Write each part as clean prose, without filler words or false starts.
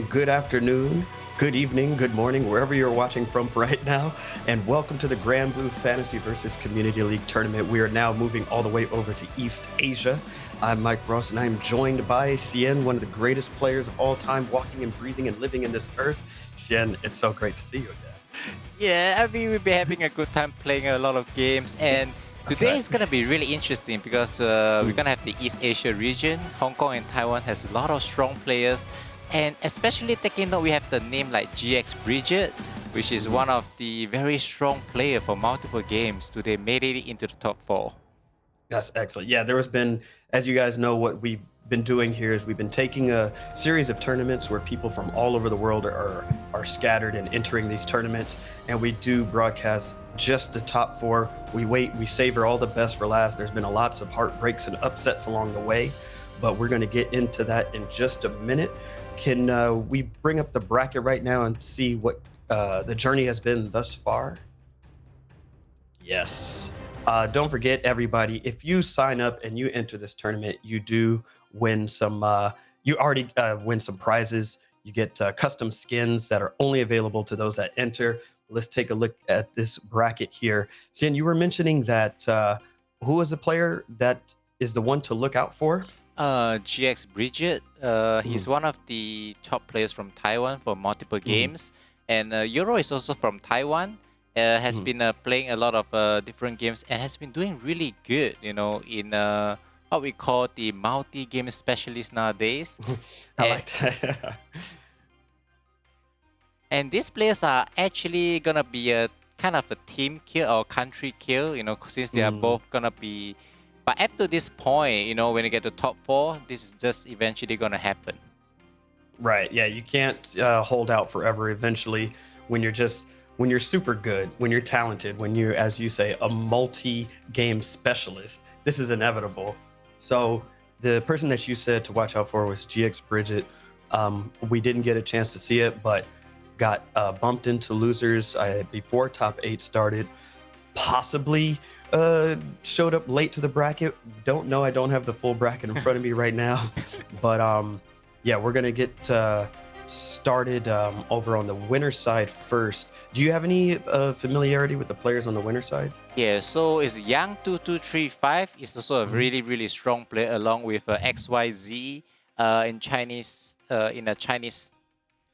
good afternoon, good evening, good morning, wherever you're watching from right now. And welcome to the Granblue Fantasy versus Community League tournament. We are now moving all the way over to East Asia. I'm Mike Ross, and I'm joined by Cien, one of the greatest players of all time, walking and breathing and living in this earth. Cien, it's so great to see you again. Yeah, I mean, we've been having a good time playing a lot of games, and today is going to be really interesting because we're going to have the East Asia region. Hong Kong and Taiwan has a lot of strong players, and especially taking note, we have the name like GX Bridget, which is one of the very strong player for multiple games. Today made it into the top 4. That's excellent. Yeah, there has been, as you guys know, what we've been doing here is we've been taking a series of tournaments where people from all over the world are scattered and entering these tournaments, and we do broadcast just the top 4. We savor all the best for last. There's been lots of heartbreaks and upsets along the way, but we're going to get into that in just a minute. Can we bring up the bracket right now and see what the journey has been thus far? Yes. Don't forget, everybody, if you sign up and you enter this tournament, you do win some. You already win some prizes. You get custom skins that are only available to those that enter. Let's take a look at this bracket here. Jen, you were mentioning that who is the player that is the one to look out for? GX Bridget. He's one of the top players from Taiwan for multiple games, and Euro is also from Taiwan. Has been playing a lot of different games and has been doing really good, you know, in what we call the multi-game specialist nowadays. I like that. And these players are actually gonna be a kind of a team kill or country kill, you know, since they are both gonna be. But up to this point, you know, when you get to top 4, this is just eventually gonna happen. Right. Yeah, you can't hold out forever. Eventually, when you're super good, when you're talented, when you're, as you say, a multi-game specialist, this is inevitable. So the person that you said to watch out for was GX Bridget. We didn't get a chance to see it, but got bumped into losers before top 8 started. Possibly showed up late to the bracket. Don't know. I don't have the full bracket in front of me right now. But yeah, we're going to get started over on the winner side first. Do you have any familiarity with the players on the winner side? Yeah, so it's Yang2235 is also a really strong player along with XYZ in Chinese in a Chinese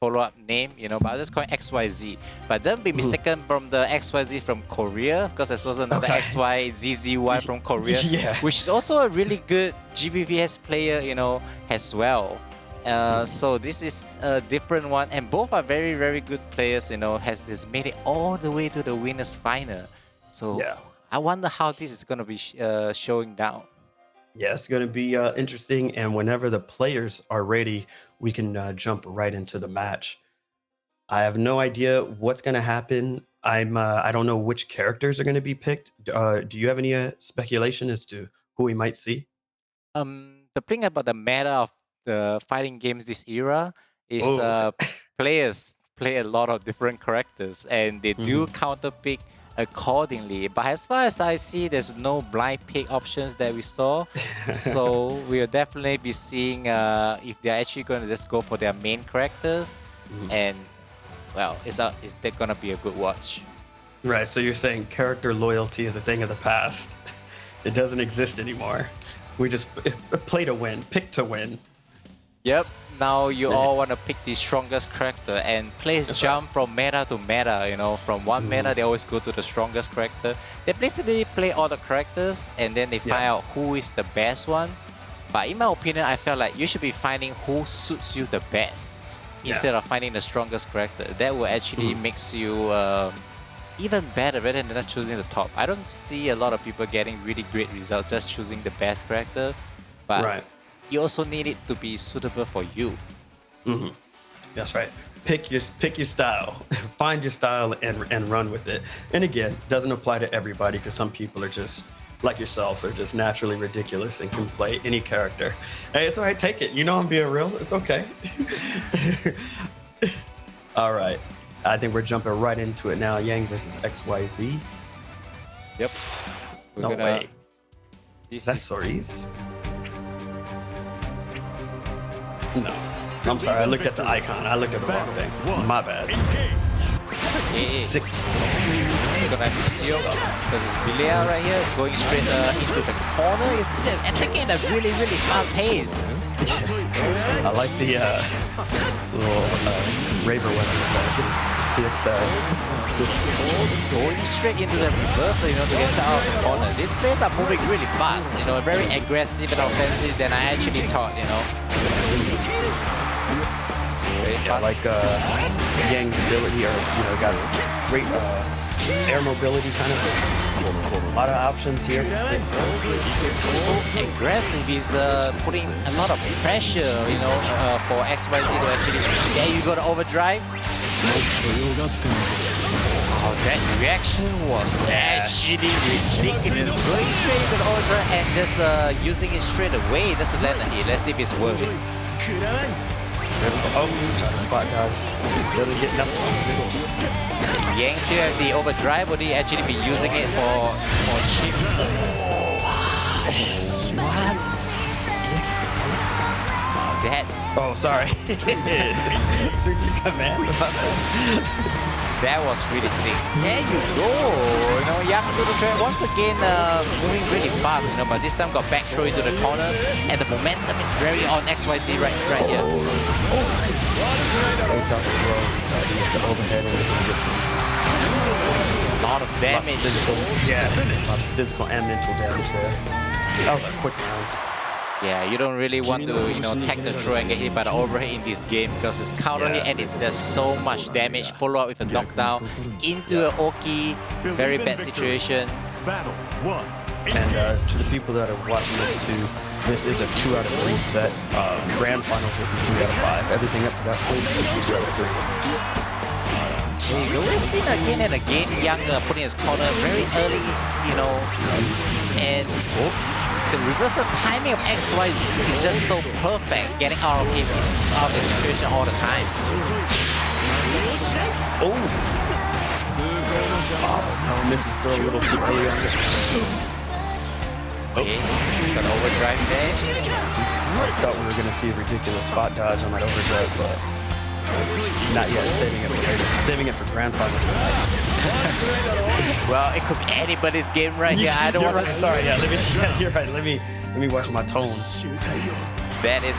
follow-up name, you know, but I'll just call it XYZ. But don't be mistaken from the XYZ from Korea, because there's also another XYZZY from Korea, which is also a really good GBVS player, you know, as well. So this is a different one, and both are very good players, you know, has made it all the way to the winners final. So I wonder how this is going to be showing down. Yeah, it's going to be interesting, and whenever the players are ready, we can jump right into the match. I have no idea what's going to happen. I don't know which characters are going to be picked. Do you have any speculation as to who we might see? The thing about the meta of the fighting games this era is players play a lot of different characters, and they do counter pick accordingly. But as far as I see, there's no blind pick options that we saw. So we'll definitely be seeing if they're actually going to just go for their main characters. And well, is that going to be a good watch? Right, so you're saying character loyalty is a thing of the past. It doesn't exist anymore. We just play to win, pick to win. Yep. Now you all want to pick the strongest character, and players jump from meta to meta, you know, from one meta they always go to the strongest character. They basically play all the characters and then they find out who is the best one. But in my opinion, I felt like you should be finding who suits you the best instead of finding the strongest character. That will actually makes you even better rather than just choosing the top. I don't see a lot of people getting really great results just choosing the best character, but you also need it to be suitable for you. That's right. Pick your style. Find your style and run with it. And again, doesn't apply to everybody, because some people are just like yourselves, are just naturally ridiculous and can play any character. Hey, it's all right. Take it. You know I'm being real. It's okay. All right. I think we're jumping right into it now. Yang versus XYZ. Yep. No way. That's Soris. No. I'm sorry, I looked at the icon. I looked at the wrong thing. My bad. 6. Gonna assume because it's Bilia right here going straight into the corner. Is attacking at a really fast pace. I like the little Raver weapon. Going straight into the reversal, to get out of the corner. These players are moving really fast, very aggressive and offensive than I actually thought, Very Yeah, fast. like Yang's ability, or got great air mobility, kind of. A lot of options here for 6. So aggressive. He's putting a lot of pressure, for XYZ to actually. There you go, the overdrive. Oh, that reaction was actually ridiculous. Going straight into the overdrive and just using it straight away just to land the hit. Let's see if it's worth it. Oh, trying to spot dodge. Really getting up. Yang still has the overdrive, would he actually be using it for cheap? What? That. Oh, sorry. Super command. That was really sick. There you go. Yang to the track once again moving really fast, but this time got back throw into the corner, and the momentum is very on XYZ right here. Oh, nice. It's out the throw. He's overhead and gets A lot of damage. Lots of physical and mental damage there. That was a quick round. Yeah, you don't really want to, tag the throw and get hit by the overhead in this game because it's counter hit and it does so much damage. Follow up with a knockdown into an Oki, very bad situation. And to the people that are watching this too, this is a 2 out of 3 set. Grand finals will be 3 out of 5. Everything up to that point is 2 out of 3. We've seen again and again Yang putting his corner very early, and the reversal timing of XYZ is just so perfect, getting out of the situation all the time. Oh no, misses throw a little too early on it. Okay, got an overdrive there. I thought we were going to see a ridiculous spot dodge on that overdrive, but not yet. Saving it for later. Saving it for grand finals. Well, it could be anybody's game right here. I don't want to. Sorry, you're right. Let me watch my tone. That is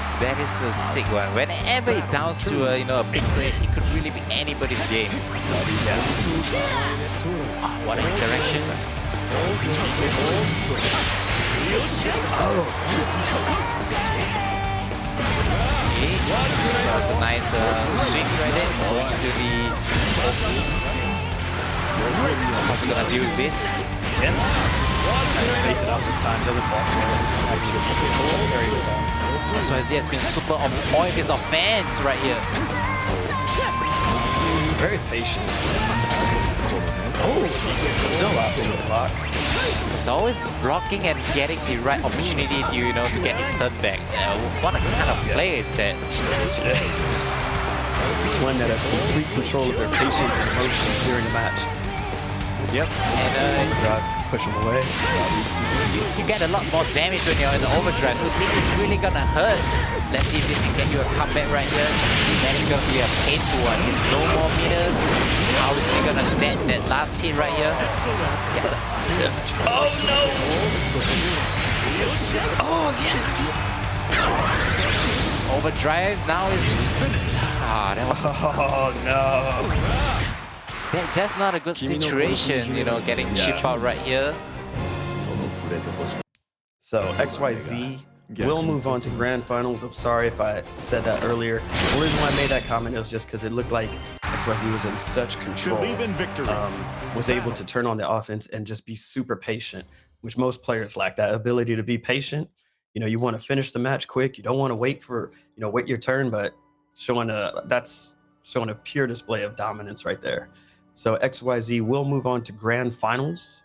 a sick one. Whenever it downs to a big stage, it could really be anybody's game. What an interaction! That was a nice swing right there, going to the Oki. How's he gonna deal with this? Baits it out this time, doesn't fall for it. XYZ has been super on point with his offense right here. Very patient. Oh, still up to the block. He's always blocking and getting the right opportunity to, to get his turn back. What a kind of player is that? One that has complete control of their patience and emotions during the match. Yep. And push him away. You get a lot more damage when you're in the overdrive, so this is really gonna hurt. Let's see if this can get you a comeback right here. That is gonna be a painful one. His no more meters. How is he gonna net that last hit right here? Yes. Oh no! Oh yes! Overdrive now is. That was. Oh no! That's just not a good situation, getting chip out right here. So XYZ will move on to grand finals. I'm sorry if I said that earlier. The reason why I made that comment was just because it looked like XYZ was in such control, was able to turn on the offense and just be super patient, which most players lack that ability to be patient. You want to finish the match quick. You don't want to wait for, wait your turn, but that's showing a pure display of dominance right there. So XYZ will move on to grand finals,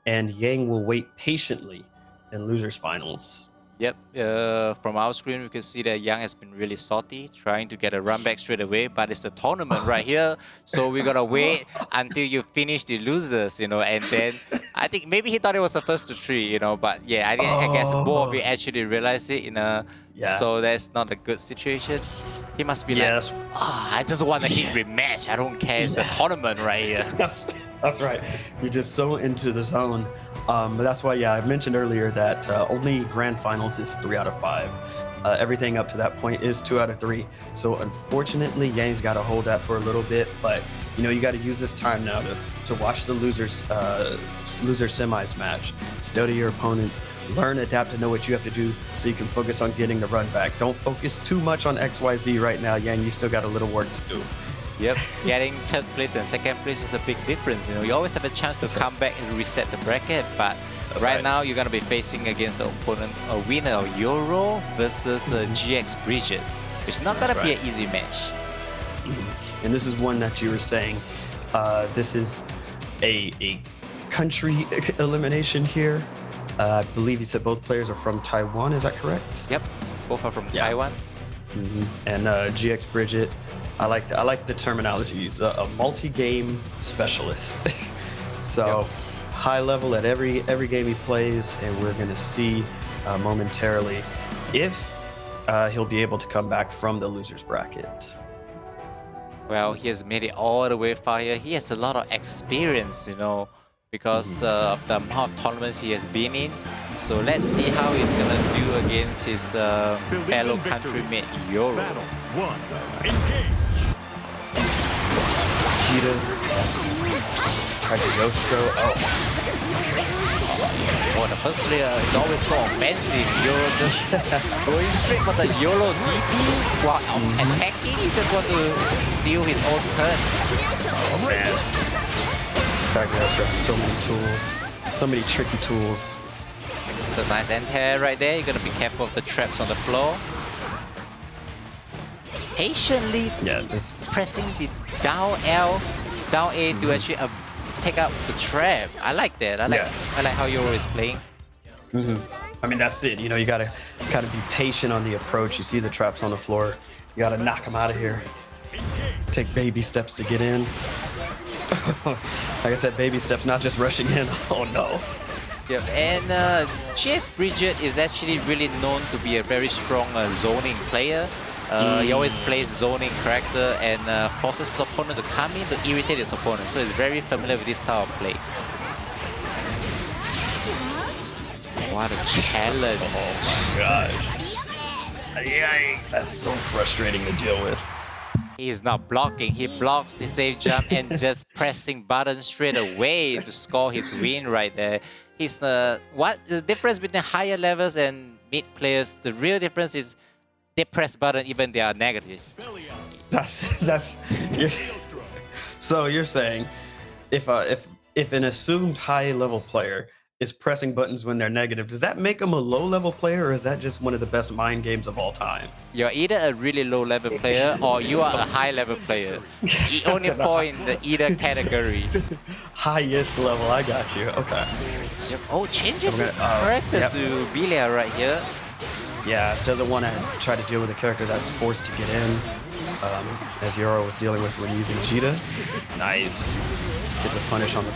and Yang will wait patiently in losers finals. Yep, from our screen we can see that Yang has been really salty, trying to get a run back straight away, but it's a tournament right here, so we gotta wait until you finish the losers, and then I think maybe he thought it was the first to 3, but yeah, I guess both of you actually realized it, so that's not a good situation. He must be Yes. like, I just want to hit rematch. I don't care. It's the tournament right here. That's right. You're just so into the zone. But that's why, yeah, I mentioned earlier that only grand finals is 3 out of 5. Everything up to that point is 2 out of 3. So unfortunately, Yang's got to hold that for a little bit. But you got to use this time now to watch the losers semis match. Study your opponents, learn, adapt, to know what you have to do, so you can focus on getting the run back. Don't focus too much on XYZ right now, Yang. You still got a little work to do. Yep, getting third place and second place is a big difference. You always have a chance to come back and reset the bracket, but right now you're gonna be facing against the opponent, a winner of Euro versus GX Bridget. It's not gonna be an easy match. And this is one that you were saying, this is a country elimination here. I believe you said both players are from Taiwan. Is that correct? Yep, both are from Taiwan. And GX Bridget, I like the terminology used, a multi-game specialist. So high level at every game he plays, and we're gonna see momentarily if he'll be able to come back from the losers bracket. Well, he has made it all the way far here. He has a lot of experience, because of the amount of tournaments he has been in. So let's see how he's gonna do against his fellow countrymate Euro. Cheetah. Let's try to Yostro. Oh, the first player is always so offensive. Euro just going straight for the Euro DP while attacking. He just want to steal his own turn. Oh man. Yostro has so many tools. So many tricky tools. It's a nice anti-air right there. You're gonna be careful of the traps on the floor. Patiently pressing the down L, down A to actually take out the trap. I like that. I like how Euro is playing. I mean, that's it. You gotta be patient on the approach. You see the traps on the floor. You gotta knock them out of here. Take baby steps to get in. Like I said, baby steps, not just rushing in. Oh no. Yep, and GX Bridget is actually really known to be a very strong zoning player. He always plays zoning character and forces his opponent to come in to irritate his opponent. So he's very familiar with this style of play. What a challenge. Oh my gosh. Yikes, that's so frustrating to deal with. He's not blocking, he blocks the safe jump and just pressing buttons straight away to score his win right there. He's what the difference between higher levels and mid players? The real difference is they press button even they are negative. That's so you're saying if an assumed high level player is pressing buttons when they're negative, does that make them a low level player, or is that just one of the best mind games of all time? You're either a really low level player or you are a high level player. You only fall in the either category. Highest level, I got you. Okay. Yep. Oh, changes his character to Belia right here. Yeah, doesn't want to try to deal with a character that's forced to get in, as Euro was dealing with when using Cheetah. Nice. Gets a punish on the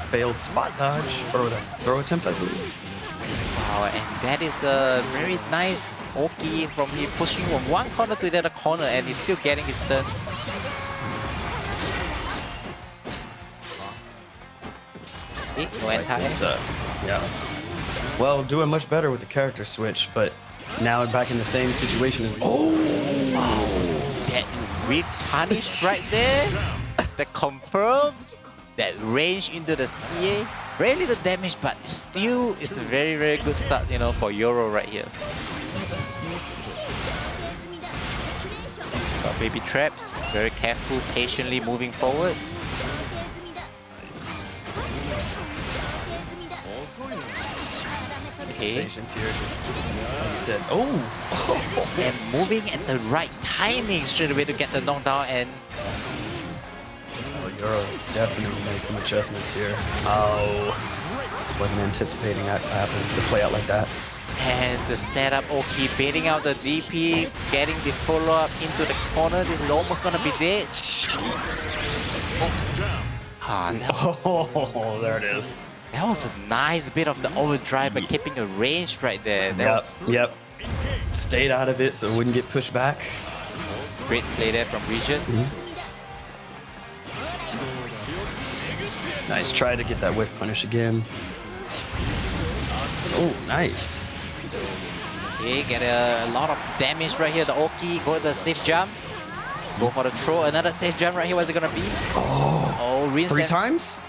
failed spot dodge, or the throw attempt, I believe. Wow, and that is a very nice Oki from him pushing from one corner to the other corner, and he's still getting his turn. Okay, no anti. Yeah. Well, doing much better with the character switch, but now back in the same situation as. Oh! That whip punish right there. That confirmed. That range into the CA. Very little damage, but still it's a very, very good start, for Euro right here. Got baby traps. Very careful, patiently moving forward. Okay. Patience here, just like you said. Oh! And moving at the right timing straight away to get the knockdown, and Euro definitely made some adjustments here. Oh, wasn't anticipating that to happen, to play out like that. And the setup, Oki baiting out the DP, getting the follow-up into the corner. This is almost gonna be dead. Oh, there it is. That was a nice bit of the overdrive, but keeping a range right there. Yep. Stayed out of it so it wouldn't get pushed back. Great play there from Region. Nice. Try to get that whiff punish again. Oh, nice. Okay, get a lot of damage right here. The Oki, go to the safe jump. Go for the throw. Another safe jump right here. What's it gonna be? Oh, rinse 3 and- times?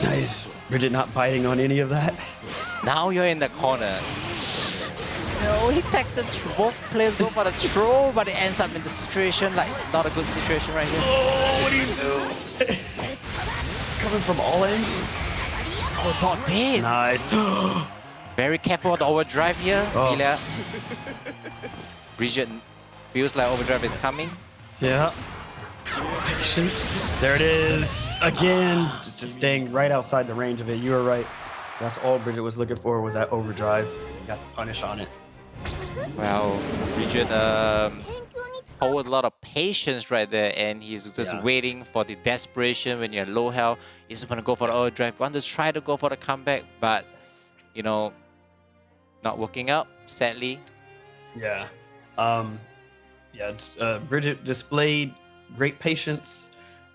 Nice. Bridget not biting on any of that. Now you're in the corner. No, he takes it. Both players go for the throw, but it ends up in the situation like not a good situation right here. Oh, what do you do? It's coming from all angles. Oh, not this. Nice. Very careful with the overdrive here. Oh. Filia. Bridget feels like overdrive is coming. Yeah. Patience. There it is. Again. Just staying right outside the range of it. You were right. That's all Bridget was looking for was that overdrive. Got the punish on it. Wow, Bridget hold a lot of patience right there, and he's just waiting for the desperation when you're low health. He's gonna go for the overdrive. Want to try to go for the comeback, but you know, not working out, sadly. Yeah. Bridget displayed great patience.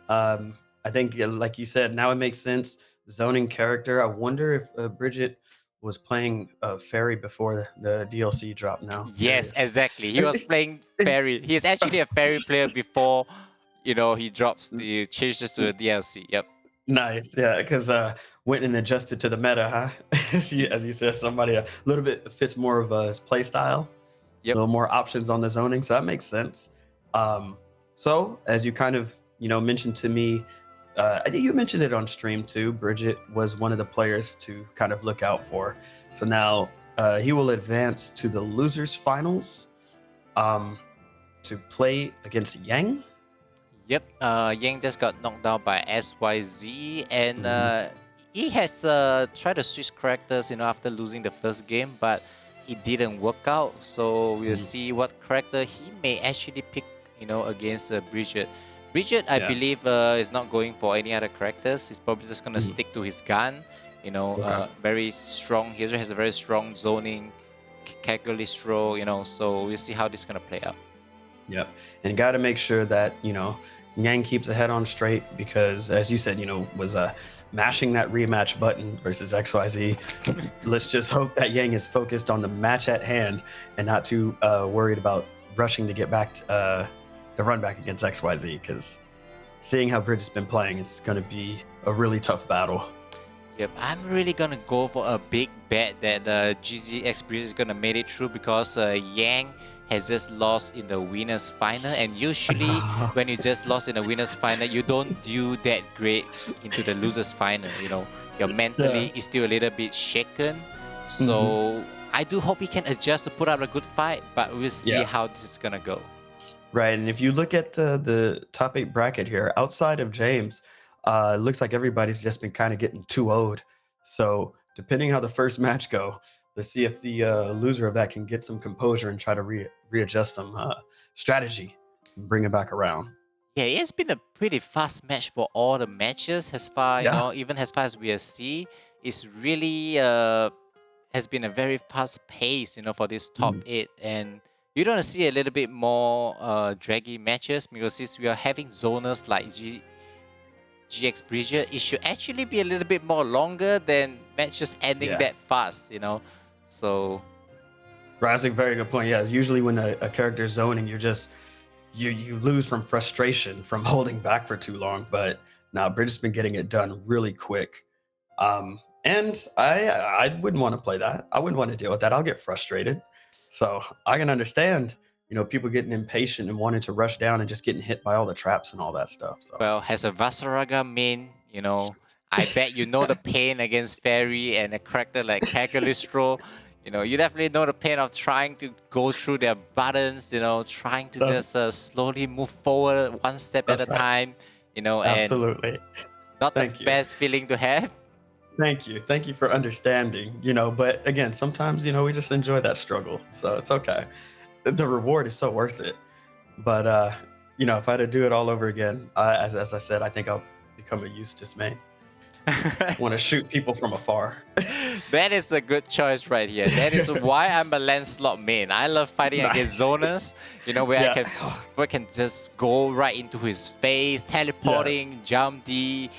I think, like you said, now it makes sense. Zoning character. I wonder if Bridget was playing Fairy before the DLC drop now. Yes, Curious. exactly. He was playing Fairy. He's actually a Fairy player before, he drops the changes to the DLC. Yep. Nice. Yeah, because went and adjusted to the meta, huh? As you said, somebody a little bit fits more of his play style. Yep. A little more options on the zoning, so that makes sense. So as you kind of mentioned to me, I think you mentioned it on stream too. Bridget was one of the players to kind of look out for. So now he will advance to the losers finals to play against Yang. Yep. Yang just got knocked down by SYZ, and he has tried to switch characters, after losing the first game, but it didn't work out. So we'll see what character he may actually pick, against Bridget. Bridget, I believe, is not going for any other characters. He's probably just going to stick to his gun. Very strong. He has a very strong zoning, calculus throw, so we'll see how this is going to play out. Yep. And got to make sure that, Yang keeps the head on straight because, as you said, was mashing that rematch button versus XYZ. Let's just hope that Yang is focused on the match at hand and not too worried about rushing to get back to the run back against XYZ, because seeing how Bridget's been playing, it's going to be a really tough battle. Yep, I'm really going to go for a big bet that GZX Bridget is going to make it through, because Yang has just lost in the winners final, and usually when you just lost in the winners final, you don't do that great into the losers final. Your mentally is still a little bit shaken. So I do hope he can adjust to put up a good fight, but we'll see how this is gonna go. Right, and if you look at the top 8 bracket here, outside of James, it looks like everybody's just been kind of getting 2-0'd. So depending how the first match go, let's see if the loser of that can get some composure and try to readjust some strategy and bring it back around. Yeah, it's been a pretty fast match for all the matches as far, even as far as we see. It's really has been a very fast pace, for this top 8. And you're going to see a little bit more draggy matches, because since we are having zoners like GX Bridger, it should actually be a little bit more longer than matches ending that fast, So, Right, that's a very good point. Yeah, usually when a character's zoning, you lose from frustration from holding back for too long. But now Bridget's been getting it done really quick. And I wouldn't want to play that. I wouldn't want to deal with that. I'll get frustrated. So I can understand, people getting impatient and wanting to rush down and just getting hit by all the traps and all that stuff. So. Well, as a Vasaraga main, I bet the pain against Fairy and a character like Cagalistro. You definitely know the pain of trying to go through their buttons, trying to just slowly move forward one step at a time, Absolutely. And not the best feeling to have. Thank you for understanding, but again, sometimes, we just enjoy that struggle, so it's okay. The reward is so worth it. But if I had to do it all over again, as I said, I think I'll become a Eustace main. Want to shoot people from afar. That is a good choice right here. That is why I'm a Lancelot main. I love fighting against Nice. zoners, where Yeah. I can just go right into his face, teleporting, jump D,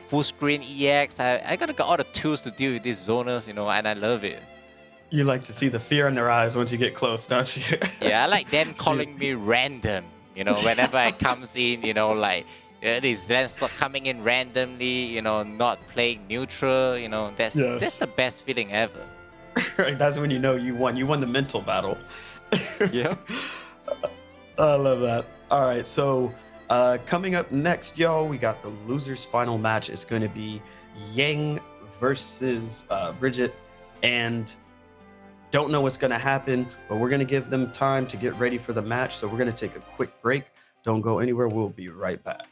full screen EX. I got all the tools to deal with these zoners, and I love it. You like to see the fear in their eyes once you get close, don't you? Yeah, I like them See- calling me random. Whenever I comes in, like this Lancelot coming in randomly, not playing neutral. That's Yes. the best feeling ever. Right, that's when you know you won. You won the mental battle. Yeah. I love that. All right, so coming up next, y'all, we got the losers' final match. It's going to be Yang versus Bridget, and don't know what's going to happen, but we're going to give them time to get ready for the match. So we're going to take a quick break. Don't go anywhere. We'll be right back.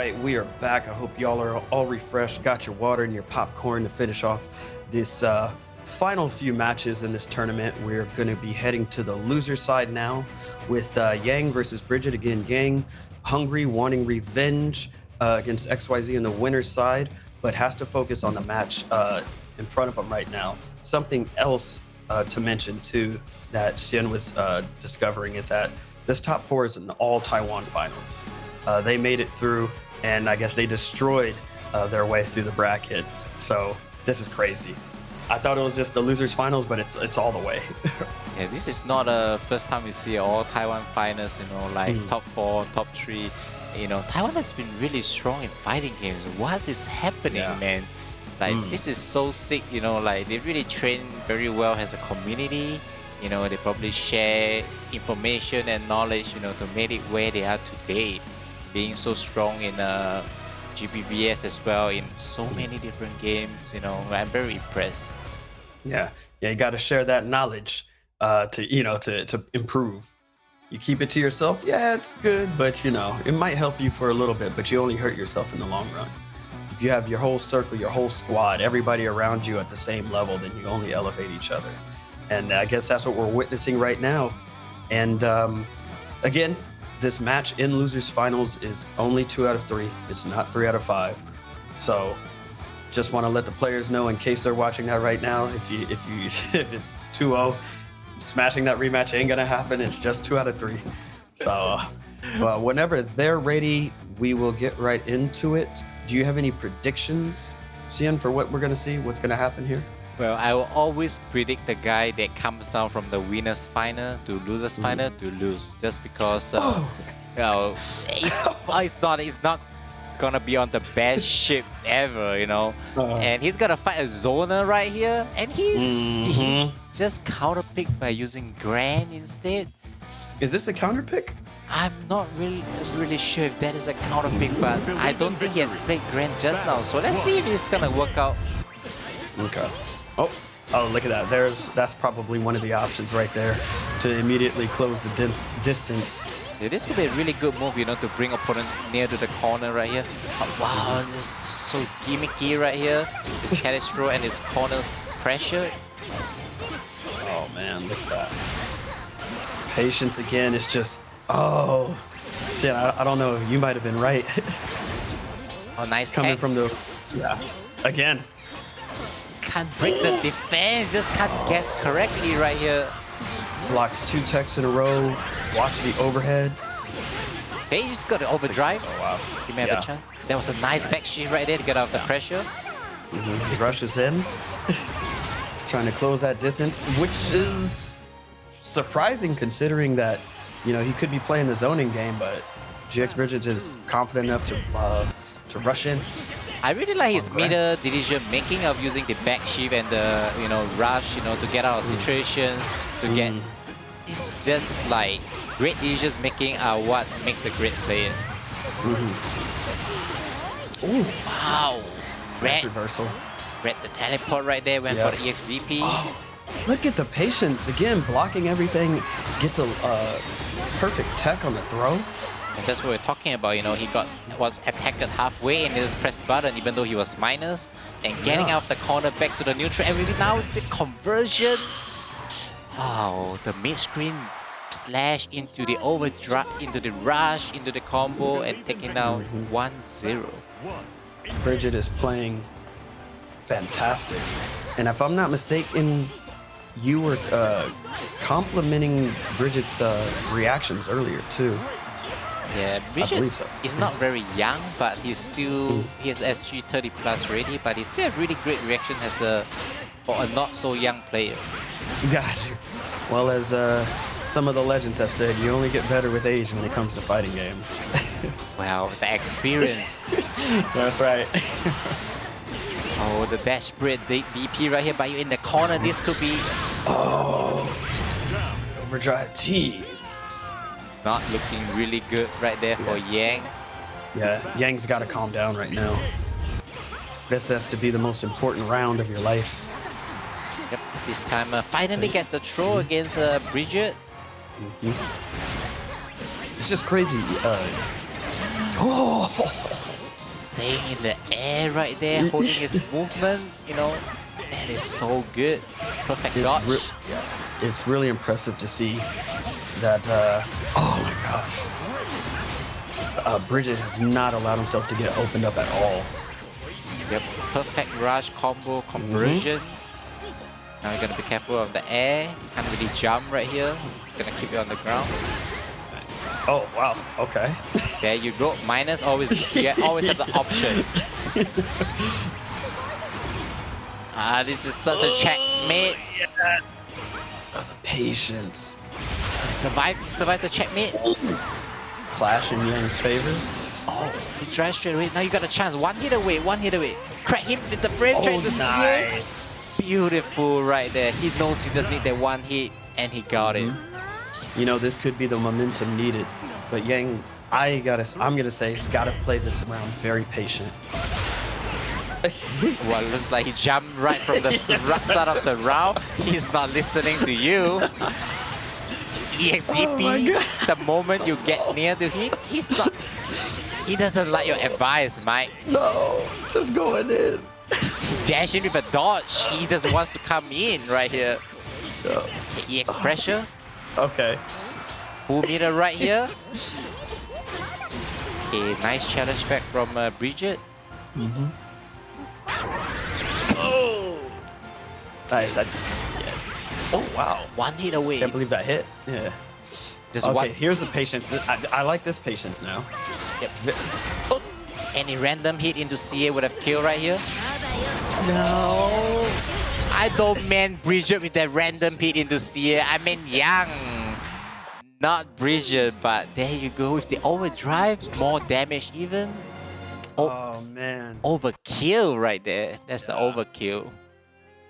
right, we are back. I hope y'all are all refreshed, got your water and your popcorn to finish off this final few matches in this tournament. We're going to be heading to the loser side now with Yang versus Bridget. Again, Yang, hungry, wanting revenge against XYZ in the winner's side, but has to focus on the match in front of him right now. Something else to mention, too, that Xian was discovering is that this top four is an all Taiwan finals. They made it through, and I guess they destroyed their way through the bracket. So this is crazy. I thought it was just the losers finals, but it's all the way. Yeah, this is not the first time we see all Taiwan finals, like top 4, top 3. Taiwan has been really strong in fighting games. What is happening, man? Like, this is so sick, like they really train very well as a community. They probably share information and knowledge, to make it where they are today. Being so strong in GBVS as well, in so many different games, I'm very impressed. Yeah, you got to share that knowledge to improve. You keep it to yourself, yeah, it's good, but it might help you for a little bit, but you only hurt yourself in the long run. If you have your whole circle, your whole squad, everybody around you at the same level, then you only elevate each other. And I guess that's what we're witnessing right now. And again, this match in losers finals is only 2 out of 3. It's not 3 out of 5. So just want to let the players know, in case they're watching that right now, if it's 2-0, smashing that rematch ain't gonna happen. It's just 2 out of 3. So well, whenever they're ready, we will get right into it. Do you have any predictions, Xian, for what we're gonna see? What's gonna happen here? Well, I will always predict the guy that comes down from the winner's final to loser's final to lose, just because it's not gonna be on the best ship ever, and he's gonna fight a zoner right here, and he's just counterpicked by using Gran instead. Is this a counter pick? I'm not really sure if that is a counter pick, but I don't think he has played Gran just now, so let's see if it's gonna work out. Okay. Oh, look at that. That's probably one of the options right there to immediately close the distance. Yeah, this could be a really good move, to bring opponent near to the corner right here. Oh, wow, this is so gimmicky right here. This Catastro and his corner's pressure. Oh man, look at that. Patience again. It's just, oh, shit, I don't know. You might have been right. Oh, nice Coming tag. from the, again. Just can't break the defense, just can't guess correctly right here. Blocks 2 techs in a row, blocks the overhead. Okay, you just got to overdrive. Oh, wow. You may have a chance. That was a nice back shift right there to get out of the pressure. He rushes in, trying to close that distance, which is surprising considering that, he could be playing the zoning game, but GX Bridget is confident enough to rush in. I really like his middle decision making of using the back shift and the rush, to get out of situations, to get. It's just like great decisions making are what makes a great player. Ooh, Wow, nice. Red Reversal. Read the teleport right there, went for the EXDP. Oh, look at the patience again, blocking everything, gets a perfect tech on the throw. And that's what we're talking about, he was attacked halfway and just pressed button even though he was minus. And getting out of the corner back to the neutral. And now with the conversion. Wow, the mid-screen slash into the overdrive, into the rush, into the combo, and taking down 1-0. Bridget is playing fantastic. And if I'm not mistaken, you were complimenting Bridget's reactions earlier too. Yeah, I Bridget believe so. is not very young, but he has SG 30 plus already, but he still have really great reaction as a not so young player. Got you. Well, as some of the legends have said, you only get better with age when it comes to fighting games. Wow, the experience. That's right. Oh, the desperate DP right here, but you're in the corner. This could be... Oh, overdrive. Jeez. Not looking really good right there for Yang. Yeah, Yang's got to calm down right now. This has to be the most important round of your life. Yep, this time finally gets the throw against Bridget. It's just crazy. Oh, staying in the air right there, holding his movement, you know, that is so good. Perfect dodge. It's really impressive to see that, oh my gosh. Bridget has not allowed himself to get opened up at all. Yep, perfect rush combo conversion. Now you're gonna be careful on the air. Can't really jump right here. Gonna keep it on the ground. Oh wow, okay. There you go. Minus always, you always have the option. This is such a checkmate. Yeah. Oh, the patience. He survived the checkmate. Clash in Yang's favor. Oh, he drives straight away. Now you got a chance. One hit away. Crack him with the frame, trying to see it. Beautiful right there. He knows he just need that one hit, and he got it. You know, this could be the momentum needed, but Yang, I'm gonna say, he's gotta play this round very patient. Well, it looks like he jumped right from the start of the round. He's not listening to you. EXDP, the moment you get near to him, he doesn't like your advice, Mike. No, just going in. Dash in with a dodge. He just wants to come in right here. Okay, EX pressure. Okay. Full meter right here. Okay, nice challenge back from Bridget. Oh! Nice. Yeah. Oh, wow. One hit away. Can't believe that hit. Yeah. Just okay, one. here's the patience. I like this patience now. Yep. Any random hit into CA would have killed right here. No. I don't mean Bridget with that random hit into CA. I mean Yang. Not Bridget, but there you go with the overdrive. More damage even. Oh, man. Overkill right there. That's the overkill.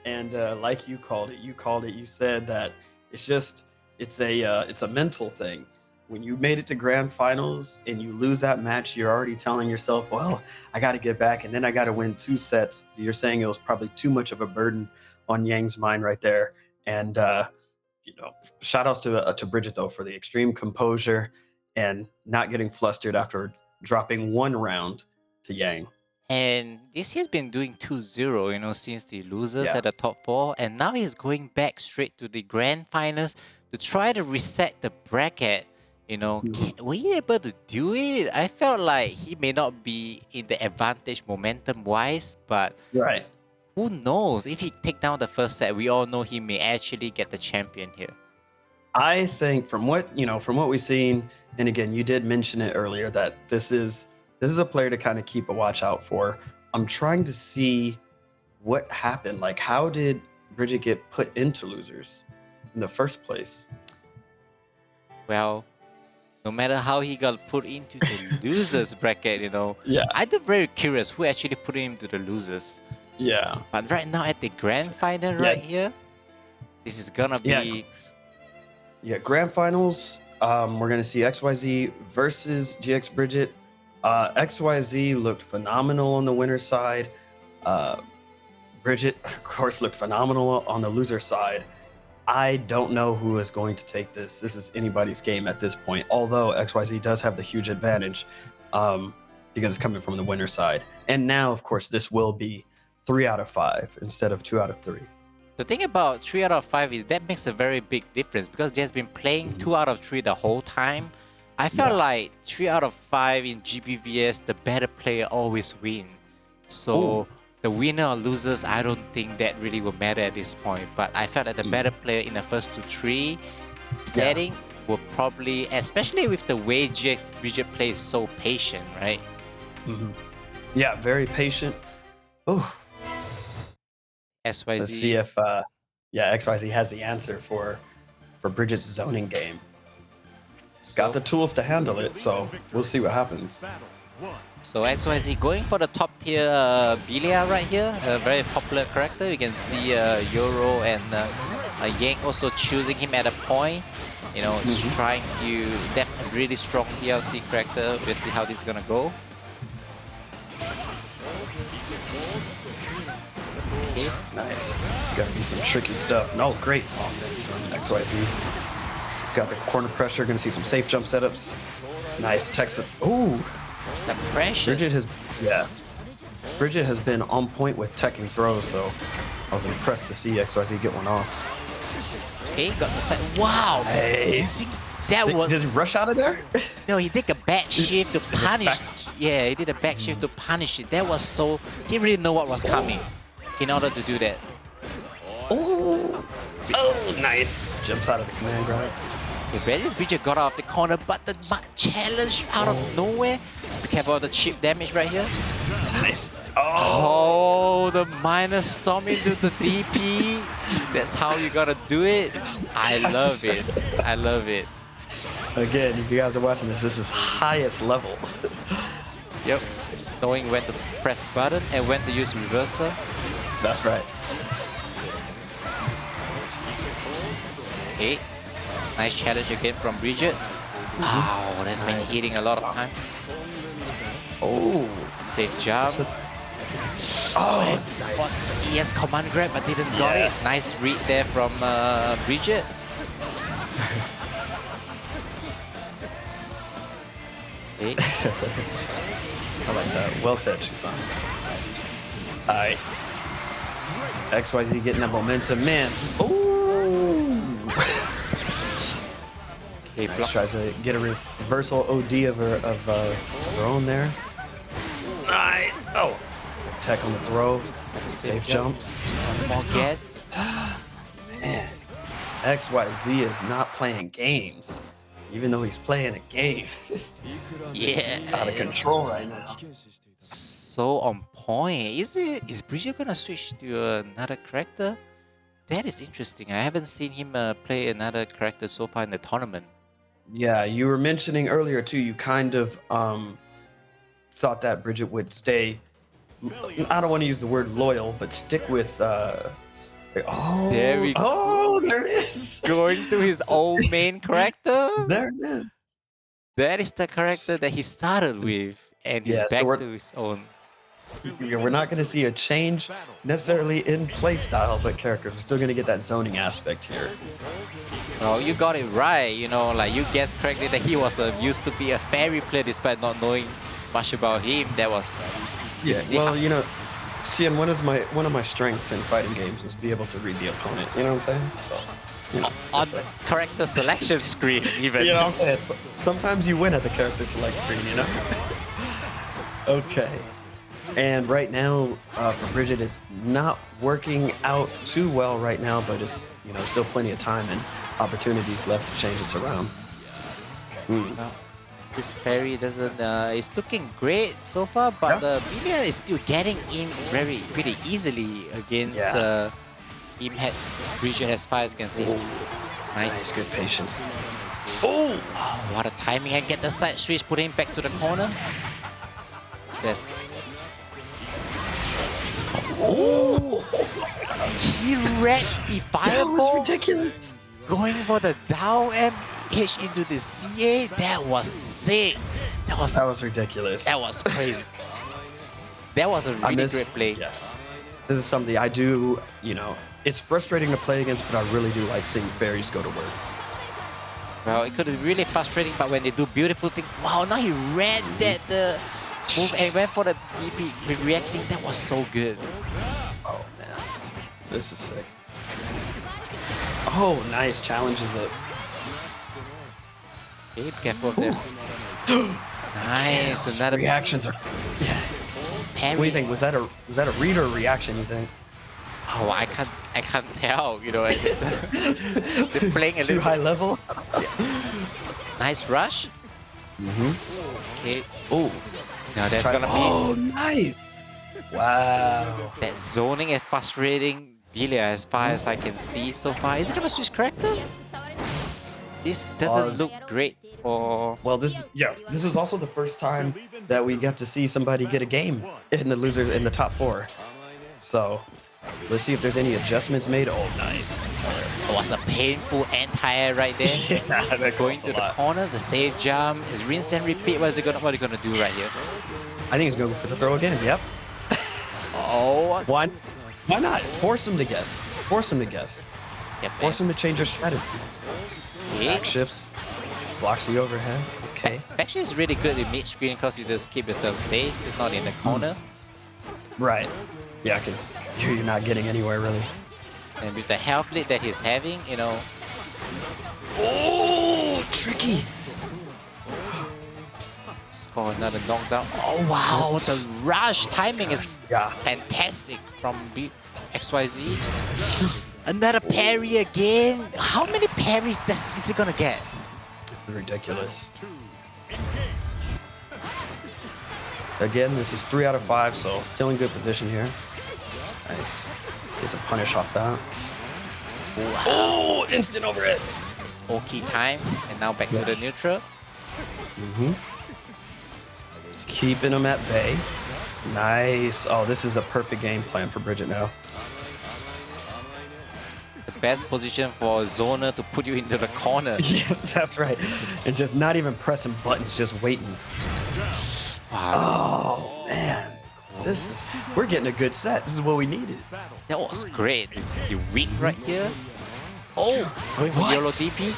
And like you called it, you said that it's a mental thing. When you made it to grand finals and you lose that match, you're already telling yourself, well, I got to get back and then I got to win 2 sets. You're saying it was probably too much of a burden on Yang's mind right there. And, you know, shout outs to Bridget, though, for the extreme composure and not getting flustered after dropping 1 round to Yang. And this he's been doing 2-0, you know, since the losers at the top 4. And now he's going back straight to the grand finals to try to reset the bracket. You know, were you able to do it? I felt like he may not be in the advantage momentum-wise, but who knows? If he take down the first set, we all know he may actually get the champion here. I think from what we've seen, and again, you did mention it earlier, that this is a player to kind of keep a watch out for. I'm trying to see what happened. Like, how did Bridget get put into losers in the first place? Well, no matter how he got put into the losers bracket, you know, I'm very curious who actually put him into the losers. Yeah. But right now at the grand final right here, this is gonna be... Yeah, grand finals, we're gonna see XYZ versus GX Bridget. XYZ looked phenomenal on the winner's side. Bridget, of course, looked phenomenal on the loser side. I don't know who is going to take this. This is anybody's game at this point, although XYZ does have the huge advantage because it's coming from the winner's side. And now, of course, this will be 3 out of 5 instead of 2 out of 3. The thing about 3 out of 5 is that makes a very big difference because he has been playing 2 out of 3 the whole time. I felt like 3 out of 5 in GBVS, the better player always win. So the winner or losers, I don't think that really will matter at this point. But I felt that the better player in the first 2-3 setting will probably, especially with the way GX Bridget plays so patient, right? Yeah, very patient. Oh. XYZ. Let's see if XYZ has the answer for Bridget's zoning game. Got the tools to handle it, so we'll see what happens. So XYZ going for the top tier Belia right here, a very popular character. You can see Euro and Yang also choosing him at a point. You know, it's trying to definitely really strong DLC character. We'll see how this is gonna go. Nice. It's gonna be some tricky stuff. No, great offense from XYZ. Got the corner pressure. Gonna see some safe jump setups. Nice Texas. Ooh. The pressure. Yeah. Bridget has been on point with teching throws, so I was impressed to see XYZ get one off. Okay, got the side. Wow! Hey. You see, that was... Does he rush out of there? No, he did a back shift to punish. Yeah, he did a back shift to punish it. That was so... He really know what was coming in order to do that. Oh, nice. Jumps out of the command grab. Okay, this Bridget got out of the corner, but the challenge out of nowhere. Just be careful of the chip damage right here. Nice. Oh, the minus storm into the DP. That's how you gotta do it. I love it. I love it. Again, if you guys are watching this, this is highest level. Yep. Knowing when to press button and when to use reversal. That's right. Okay. Nice challenge again from Bridget. Wow, that's been hitting a lot of times. Oh. Safe jump. Oh, nice. ES command grab, but didn't got it. Nice read there from Bridget. Okay. I like that. Well said, Shusan. Alright. XYZ getting that momentum. Man. Ooh. Okay, Nice. Tries to get a reversal OD of her own there. Nice. Oh. Tech on the throw. Safe jumps. More guess. Man. XYZ is not playing games. Even though he's playing a game. Yeah. Out of control right now. So on point. Is Bridget gonna switch to another character? That is interesting. I haven't seen him play another character so far in the tournament. Yeah, you were mentioning earlier too, you kind of thought that Bridget would stay, I don't want to use the word loyal, but stick with there it is. Going to his old main character. There it is. That is the character that he started with, and he's back to his own. Yeah, we're not going to see a change necessarily in play style, but characters. We're still going to get that zoning aspect here. Oh, you got it right. You know, like you guessed correctly that he was used to be a fairy player despite not knowing much about him. That was... Well, you know, Xian, one of my strengths in fighting games is be able to read the opponent. You know what I'm saying? So, you know, on the character selection screen, even. You know what I'm saying? Sometimes you win at the character select screen, you know? Okay. And right now, for Bridget, it's not working out too well right now, but it's, you know, still plenty of time and opportunities left to change this around. Well, this fairy doesn't, it's looking great so far, but Bilia is still getting in pretty easily against Bridget has fire, as you can see. Nice, good patience. Oh, what a timing, and get the side switch, put him back to the corner. That's... Oh! He read the fireball. That was ridiculous. Going for the down MH into the CA. That was sick. That was ridiculous. That was crazy. That was a really great play. Yeah. This is something I do, you know, it's frustrating to play against, but I really do like seeing fairies go to work. Well, it could be really frustrating, but when they do beautiful things, wow, now he read that the move and went for the DP reacting. That was so good. Oh man, this is sick. Oh, nice, challenges it. Okay, be careful of them. Nice, another reactions are. Yeah. What do you think? Was that a read or a reaction? You think? Oh, I can't tell. You know, it's, they're playing a too high level. Nice rush. Okay. Oh. Now that's gonna be. Oh, nice. Wow. That zoning is frustrating Bilia as far as I can see so far. Is it gonna switch character? This doesn't look great for... Well, this is also the first time that we got to see somebody get a game in the losers in the top 4. So let's see if there's any adjustments made. Oh, nice. It was a painful anti-air right there. Yeah, they're going to the corner, the safe jump, is rinse and repeat. What are they gonna do right here? I think it's going to go for the throw again. Yep. Oh. Why not? Force him to guess. Force him to guess. Yep, Force him to change their strategy. Okay. Back shifts. Blocks the overhead. Okay. Okay. Actually, it's really good in mid screen because you just keep yourself safe, just not in the corner. Right. Yeah, because you're not getting anywhere really. And with the health lead that he's having, you know. Oh, tricky. Score another knockdown. Oh wow, the rush timing is fantastic from XYZ. Another parry again. How many parries is he gonna get? Ridiculous. Again, this is 3 out of 5, so still in good position here. Nice. Gets a punish off that. Wow. Oh, instant overhead. It's Oki time, and now back to the neutral. Keeping him at bay. Nice. Oh, this is a perfect game plan for Bridget now. The best position for Zoner to put you into the corner. Yeah, that's right. And just not even pressing buttons, just waiting. Wow. Oh, man. We're getting a good set. This is what we needed. That was great. The weak right here. Oh, going for YOLO DP.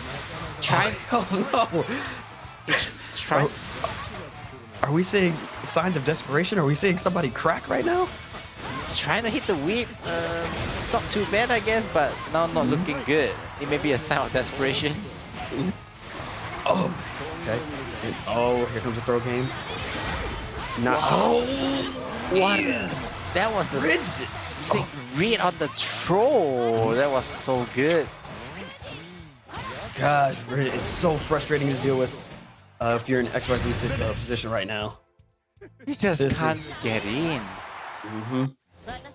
Trying. Oh, no. Trying. Are we seeing signs of desperation? Are we seeing somebody crack right now? He's trying to hit the whip. Not too bad, I guess, but now not looking good. It may be a sign of desperation. Oh, okay. And, oh, here comes the throw game. Not. Oh, what is that? Was a sick read on the troll. That was so good. Gosh, it's so frustrating to deal with if you're in XYZ position right now. You just can't get in.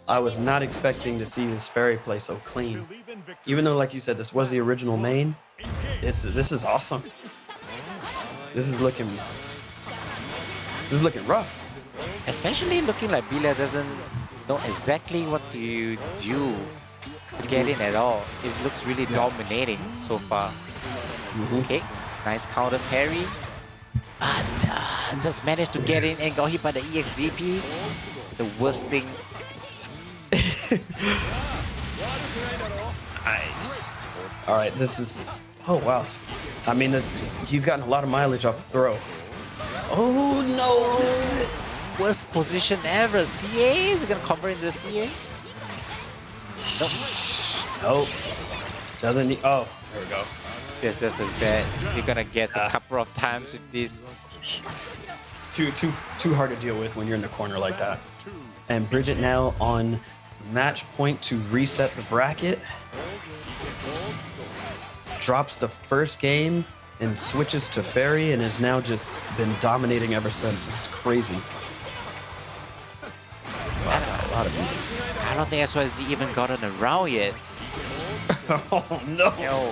I was not expecting to see this fairy play so clean. Even though, like you said, this was the original main, this is awesome. This is looking rough. Especially looking like Bila doesn't know exactly what to do to get in at all. It looks really dominating so far. Okay, nice counter parry. But just managed to get in and got hit by the EXDP. The worst thing. Nice. All right, this is. Oh wow. I mean, he's gotten a lot of mileage off the throw. Oh no! This is it. Worst position ever. CA? Is it gonna convert into the CA? Nope. Doesn't need. Oh, there we go. Yes, this is bad. You're gonna guess a couple of times with this. It's too hard to deal with when you're in the corner like that. And Bridget now on match point to reset the bracket. Drops the first game and switches to Fairy and has now just been dominating ever since. This is crazy. A lot of people. I don't think XYZ even gotten around yet. Oh no. Yo.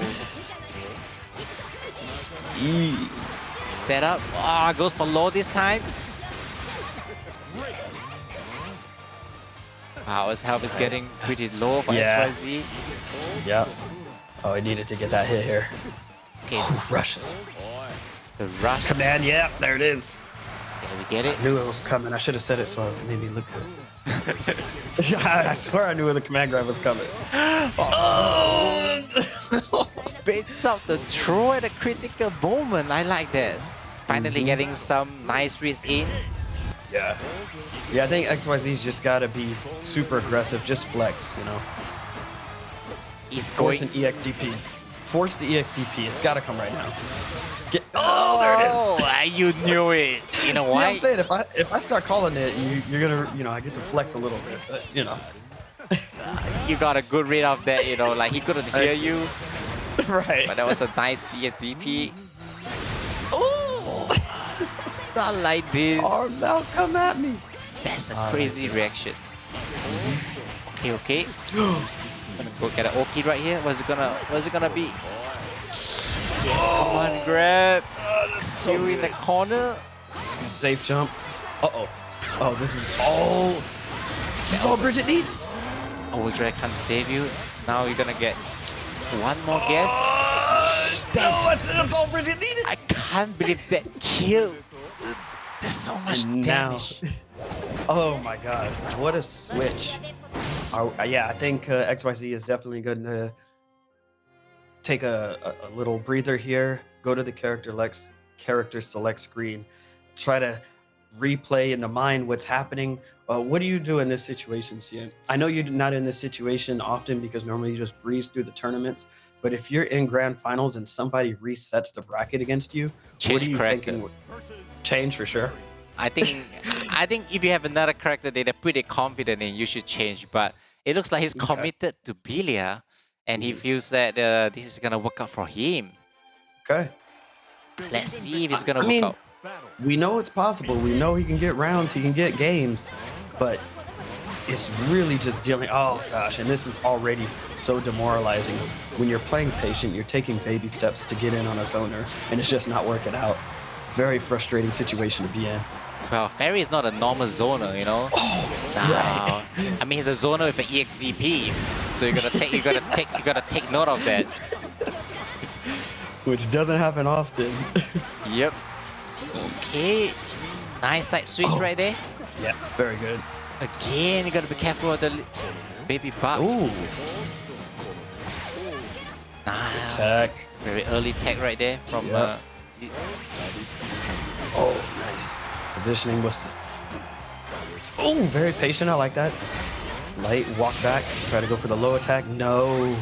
Set up. Ah, goes for low this time. Wow, his health is getting pretty low for XYZ. Yep. Oh, he needed to get that hit here. Okay. Oh, rushes. The rush. Command, yeah, there it is. Can we get it? I knew it was coming. I should have said it so it made me look good. I swear I knew the command grab was coming. Oh! Baits out the throw at a critical moment. I like that. Finally getting some nice reads in. Yeah. Yeah, I think XYZ's just got to be super aggressive. Just flex, you know. He's Force an EXDP. Force the EXDP. It's got to come right now. Oh, there it is. Oh, you knew it. You know why? Yeah, I'm saying if I start calling it, you're gonna, you know, I get to flex a little bit, but you know. You got a good read of that, you know, like he couldn't hear you. Right. But that was a nice DSDP. Ooh! Not like this. Arms out, come at me. That's a crazy reaction. Okay, okay. Gonna go get an Oki right here. What's it gonna be? Yes, come on, grab. Still in the corner. Safe jump. Uh-oh. Oh, this is all Bridget needs. Overdrive can't save you. Now you're gonna get one more guess. That's all Bridget needed. I can't believe that kill. There's so much damage. Oh my god, what a switch. Yeah, I think XYZ is definitely going to take a little breather here, go to the character Lex, character select screen, try to replay in the mind what's happening. What do you do in this situation, Xian? I know you're not in this situation often because normally you just breeze through the tournaments. But if you're in grand finals and somebody resets the bracket against you, what are you thinking? Change for sure. I think if you have another character that they're pretty confident in, you should change. But it looks like he's committed to Belia, and he feels that this is gonna work out for him. Okay. Let's see if it's gonna work out. We know it's possible. We know he can get rounds, he can get games, but it's really just dealing. Oh gosh, and this is already so demoralizing. When you're playing patient, you're taking baby steps to get in on a zoner, and it's just not working out. Very frustrating situation to be in. Well, Fairy is not a normal zoner, you know. Oh, no. right. I mean, he's a zoner with an EXDP, so you gotta take note of that. Which doesn't happen often. Yep. Okay. Nice side switch right there. Yeah, very good. Again, you gotta be careful of the baby buff. Ooh. Nice. Tech. Very early tech right there from. Yep. Oh, nice. Positioning was. Oh, very patient. I like that. Light walk back. Try to go for the low attack. No.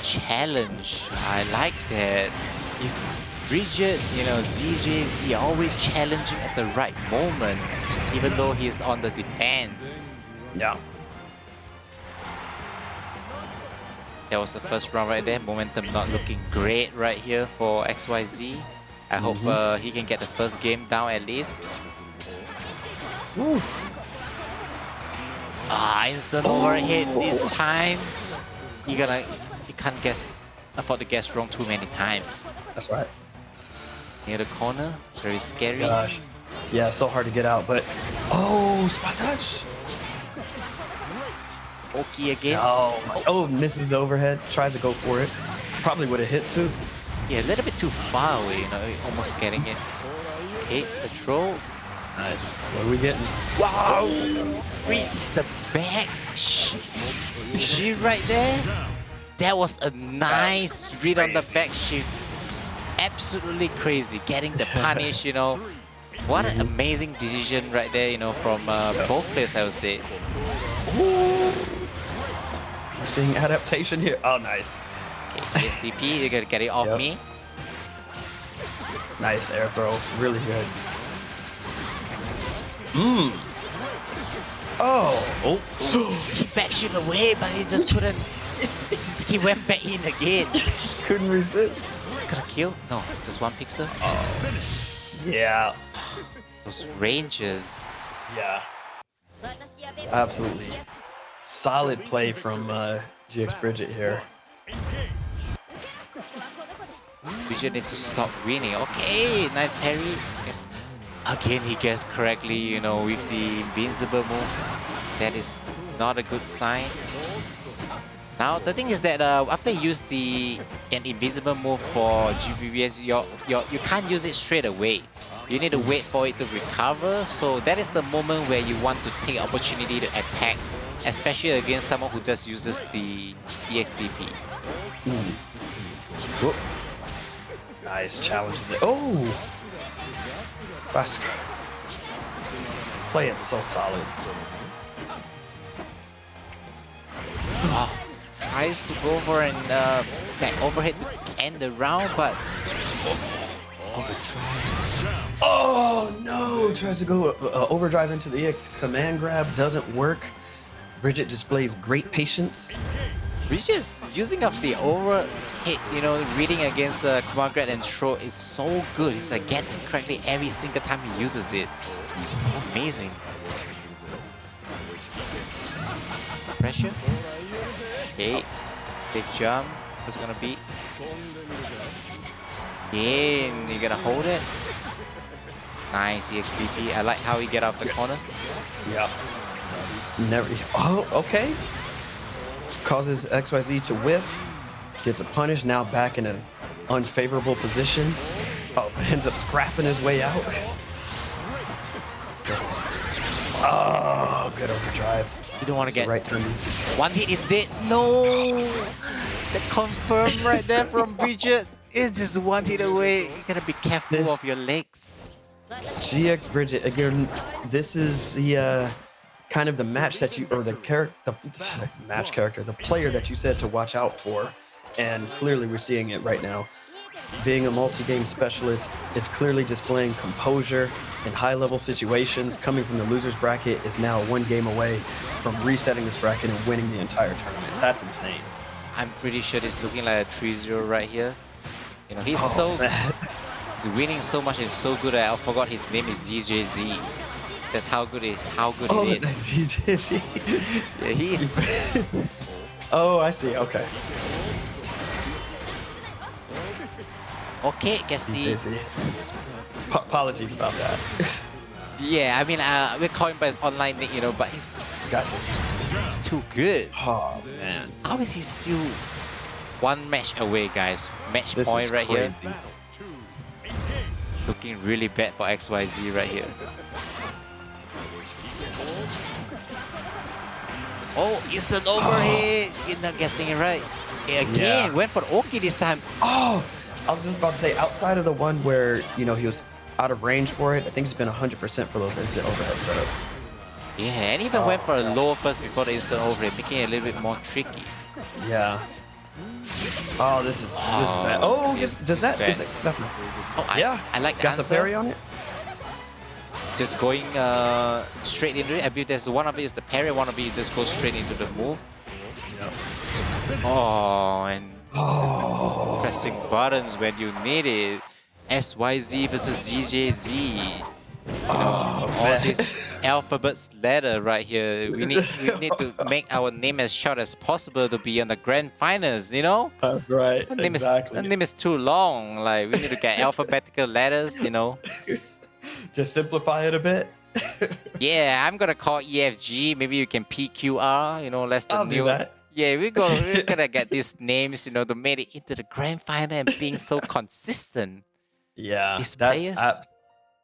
Challenge. I like that. He's rigid, you know, ZJZ always challenging at the right moment, even though he's on the defense. Yeah. That was the first round right there. Momentum not looking great right here for XYZ. I hope he can get the first game down at least. Woo. Instant overhead this time. You can't afford to guess wrong too many times. That's right. Near the corner, very scary. Gosh. Yeah, so hard to get out, but spot touch. Okay again. Misses the overhead. Tries to go for it. Probably would have hit too. Yeah, a little bit too far away, you know, almost getting it. Okay, the throw. Nice. What are we getting? Wow! Reads the back. She right there. That was a nice read on the back shift. Absolutely crazy. Getting the punish, you know. What an amazing decision right there, you know, from both players, I would say. Ooh. I'm seeing adaptation here. Oh, nice. Okay, SCP, you gotta get it off me. Nice air throw. Really good. He backshift away, but he just couldn't. He went back in again. Couldn't resist. This is gonna kill? No, just one pixel. Yeah. Those ranges. Yeah. Absolutely. Solid play from GX Bridget here. Bridget needs to stop winning. Okay, nice parry. Yes. Again, he guessed correctly, you know, with the invincible move. That is not a good sign. Now, the thing is that after you use an invisible move for GBBS, you can't use it straight away. You need to wait for it to recover. So that is the moment where you want to take opportunity to attack, especially against someone who just uses the EXDP. Nice challenges it. Oh! Fast. Play it so solid. Tries to go for an back overhead to end the round, but oh no! Tries to go overdrive into the EX. Command grab doesn't work. Bridget displays great patience. Bridget's using up the overhead, you know, reading against command grab and throw is so good. He's like guessing correctly every single time he uses it. It's so amazing. Pressure. Okay, big jump. What's it gonna be? Again, you're gonna hold it. Nice EXDP. I like how he get out the corner. Yeah. Never. Oh, okay. Causes XYZ to whiff. Gets a punish. Now back in an unfavorable position. Oh, ends up scrapping his way out. Yes. Oh, good overdrive. You don't want to get right time. One hit is dead. No, the confirm right there from Bridget. It's just one hit away. You gotta be careful This of your legs. GX Bridget again. This is the kind of the match that you or the character, the match character, the player that you said to watch out for, and clearly we're seeing it right now. Being a multi-game specialist is clearly displaying composure in high-level situations. Coming from the losers bracket is now one game away from resetting this bracket and winning the entire tournament. That's insane. I'm pretty sure it's looking like a 3-0 right here. You know, he's man. he's winning so much and so good that I forgot his name is ZJZ. That's how good it is. GGZ. Yeah, he is. Oh, I see. Okay. Okay, guess the. GGZ. Apologies about that. Yeah, I mean, we're calling by his online nick, you know, but he's too good. Oh man. How is he still one match away, guys? Match This point is right crazy. here. Looking really bad for XYZ right here. Oh, it's an overhead. You're not guessing it right. Again, went for Oki this time. Oh, I was just about to say, outside of the one where, you know, he was out of range for it, I think he's been 100% for those instant overhead setups. Yeah, and even went for a low first before the instant overhead, making it a little bit more tricky. Yeah. Oh, this is bad. Oh, does that? Is it, that's not. Oh, I like the Got the answer. parry on it. Just going straight into it. I believe there's one of it is the parry, one of it just goes straight into the move. Yep. Oh, and pressing buttons when you need it. SYZ versus ZJZ. All this alphabets letter right here. We need to make our name as short as possible to be on the grand finals, you know? That's right. The name is too long. Like we need to get alphabetical letters, you know. Just simplify it a bit. Yeah, I'm gonna call EFG. Maybe you can PQR, you know, less the I'll new. do that. Yeah, we're gonna get these names, you know, to make it into the grand final and being so consistent. Yeah, These that's players.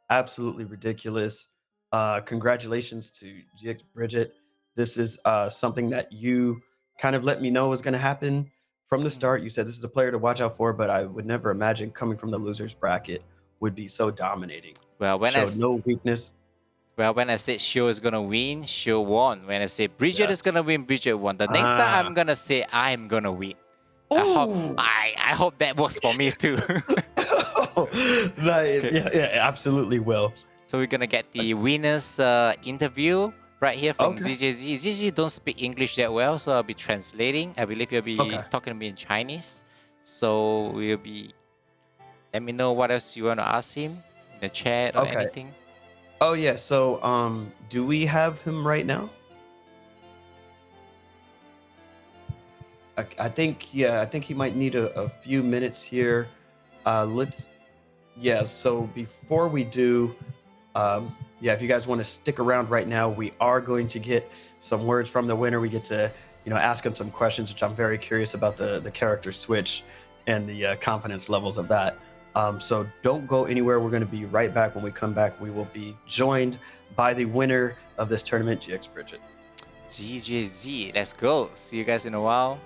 absolutely ridiculous. Congratulations to GX Bridget. This is something that you kind of let me know was going to happen from the start. You said this is a player to watch out for, but I would never imagine coming from the losers bracket would be so dominating. Well, when Showed no weakness. when I said Shio is gonna win, Shio won. When I say Bridget is gonna win, Bridget won. The next time I'm gonna say I'm gonna win. I hope that works for me too. Yeah, absolutely will. So we're gonna get the winners interview right here from ZJZ. ZJZ don't speak English that well, so I'll be translating. I believe you'll be talking to me in Chinese. So we'll be. Let me know what else you want to ask him in the chat or anything. Oh yeah. So do we have him right now? I think he might need a few minutes here. So before we do, if you guys want to stick around right now, we are going to get some words from the winner. We get to, ask him some questions, which I'm very curious about the character switch and the confidence levels of that. So don't go anywhere. We're going to be right back. When we come back, we will be joined by the winner of this tournament, GX Bridget. GGZ, let's go. See you guys in a while.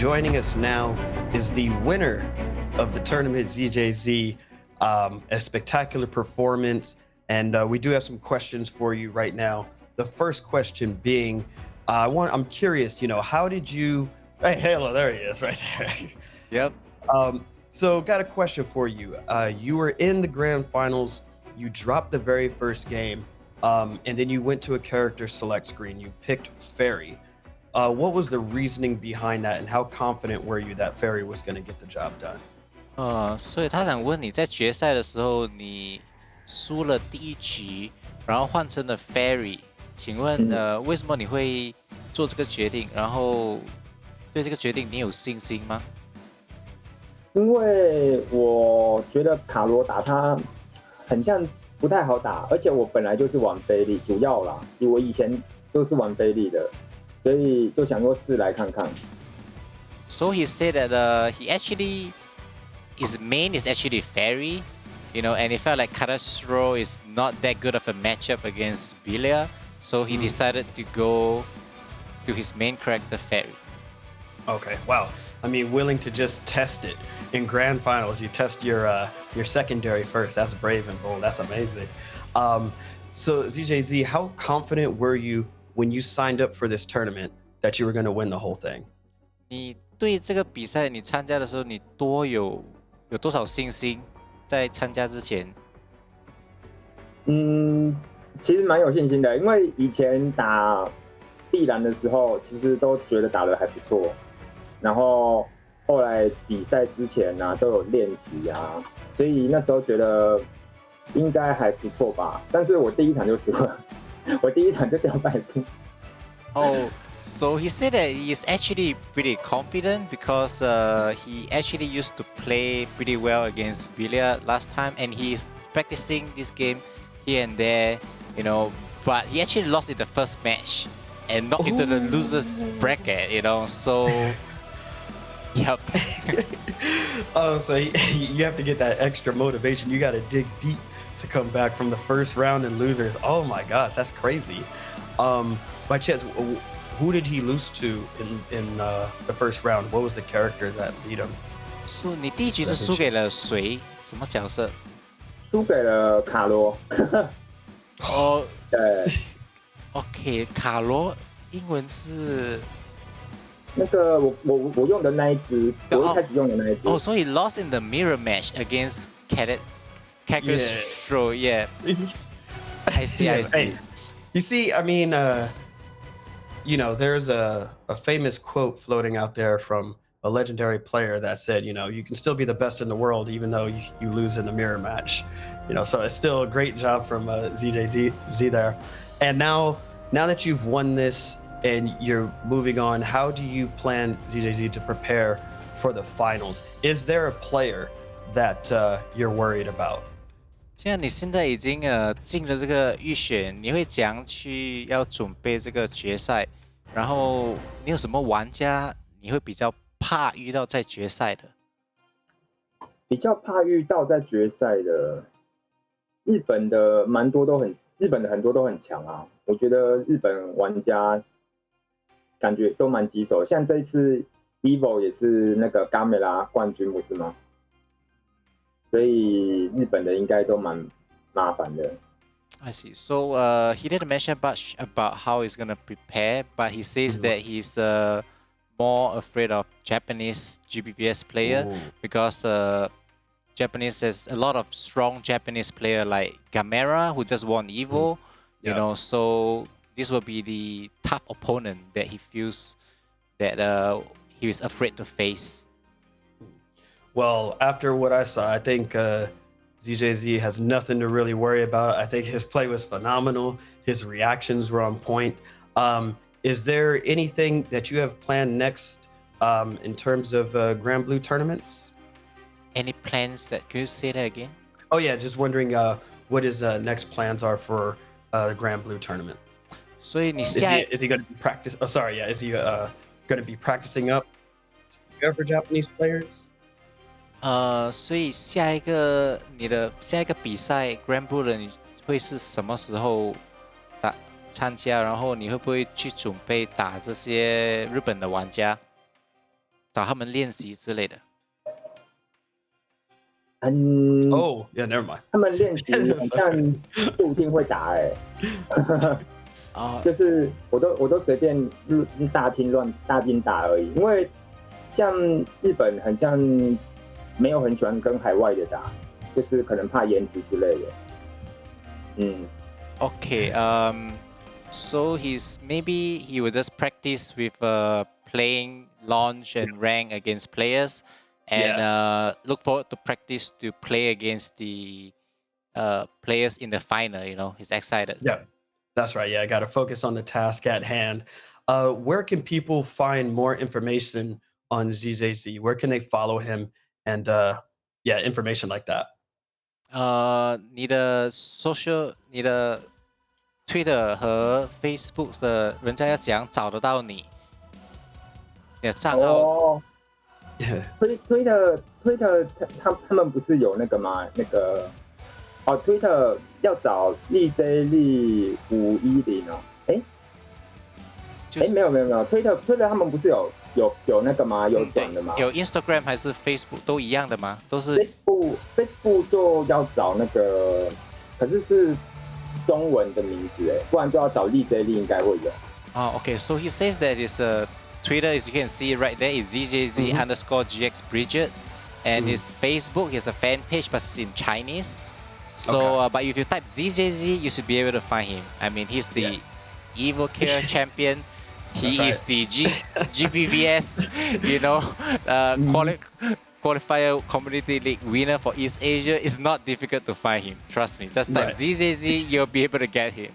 joining us now is the winner of the tournament, ZJZ. A spectacular performance, and we do have some questions for you right now. The first question being, I'm curious, how did you? Hey, hello, there he is, right there. Yep. So, got a question for you. You were in the grand finals. You dropped the very first game, and then you went to a character select screen. You picked Fairy. What was the reasoning behind that, and how confident were you that Fairy was going to get the job done? 所以他想问你在决赛的时候，你输了第一局，然后换成了 Fairy，请问为什么你会做这个决定？然后对这个决定你有信心吗？因为我觉得卡罗打他很像不太好打，而且我本来就是玩菲利，主要啦，我以前都是玩菲利的，所以就想说试来看看。So he said that he actually his main is actually Fairy, and he felt like Catastro is not that good of a matchup against Villia, so he decided to go to his main character Fairy. Okay, wow. I mean, willing to just test it in grand finals. You test your secondary first. That's brave and bold. That's amazing. So ZJZ, how confident were you when you signed up for this tournament that you were going to win the whole thing? 你对这个比赛你参加的时候，你有多少信心？在参加之前？其实蛮有信心的，因为以前打碧蓝的时候，其实都觉得打得还不错。然后后来比赛之前啊，都有练习啊，所以那时候觉得应该还不错吧。但是我第一场就输了，我第一场就掉败部。Oh, so he said that he is actually pretty confident because he actually used to play pretty well against Villia last time, and he's practicing this game here and there, But he actually lost in the first match and knocked into the losers bracket, So. Yep. Oh, so you have to get that extra motivation. You got to dig deep to come back from the first round and losers. Oh my gosh, that's crazy. By chance, who did he lose to in the first round? What was the character that beat him? So 你第一局是输给了谁？什么角色？输给了卡罗。哦，对。OK， 卡罗英文是。那个我用的那一只，我一开始用的那一只。Oh, so he lost in the mirror match against Castro. Yeah. I see. I see. Hey, you see, I mean, there's a famous quote floating out there from a legendary player that said, you can still be the best in the world even though you lose in the mirror match. So it's still a great job from ZJZ there. And now that you've won this and you're moving on, how do you plan, ZJZ, to prepare for the finals? Is there a player that you're worried about? 既然你现在已经进了这个预选，你会怎样去要准备这个决赛？然后你有什么玩家你会比较怕遇到在决赛的？比较怕遇到在决赛的，日本的很多都很强啊。我觉得日本玩家感觉都蛮棘手，像这一次 Evo 也是那个 Gamera 冠军，不是吗？所以日本的应该都蛮麻烦的。I see. So he didn't mention much about how he's gonna prepare, but he says that he's more afraid of Japanese GBVS player because Japanese has a lot of strong Japanese player like Gamera who just won Evo, so this will be the tough opponent that he feels that he is afraid to face. Well, after what I saw, I think ZJZ has nothing to really worry about. I think his play was phenomenal. His reactions were on point. Is there anything that you have planned next in terms of Granblue tournaments? Any plans that, can you say that again? Oh yeah, just wondering what his next plans are for the Granblue tournament. 所以你 Is he going to be practice? Oh, sorry, yeah. Is he going to be practicing up for Japanese players? 所以你的下一个比赛 Granblue 的你会是什么时候参加？然后你会不会去准备打这些日本的玩家？找他们练习之类的。Oh, yeah, never mind. 他们练习好像不一定会打就是我都随便大厅打而已，因为像日本很像没有很喜欢跟海外的打，就是可能怕延迟之类的。Okay, so maybe he will just practice with playing launch and rank against players, and look forward to practice to play against the players in the final. He's excited. Yeah, that's right. Yeah, I got to focus on the task at hand. Where can people find more information on ZJZ? Where can they follow him? And information like that. 你的 Twitter 和 Facebook 的人家要怎样找得到你？你的账号？Twitter 他们不是有那个吗？那个Twitter 要找LJZ510哦。没有 Twitter 他们不是有那个吗？有转的吗？有 Instagram 还是 Facebook 都一样的吗？都是 Facebook 就要找那个，可是中文的名字不然就要找LJZ应该会有。Okay, so he says that his Twitter, as you can see right there, is ZJZ underscore GX Bridget, and his Facebook is a fan page, but it's in Chinese. So, but if you type ZJZ, you should be able to find him. I mean, he's the Evil Killer champion. He is the GBVS, qualifier community league winner for East Asia. It's not difficult to find him. Trust me. Just type ZZZ, you'll be able to get him.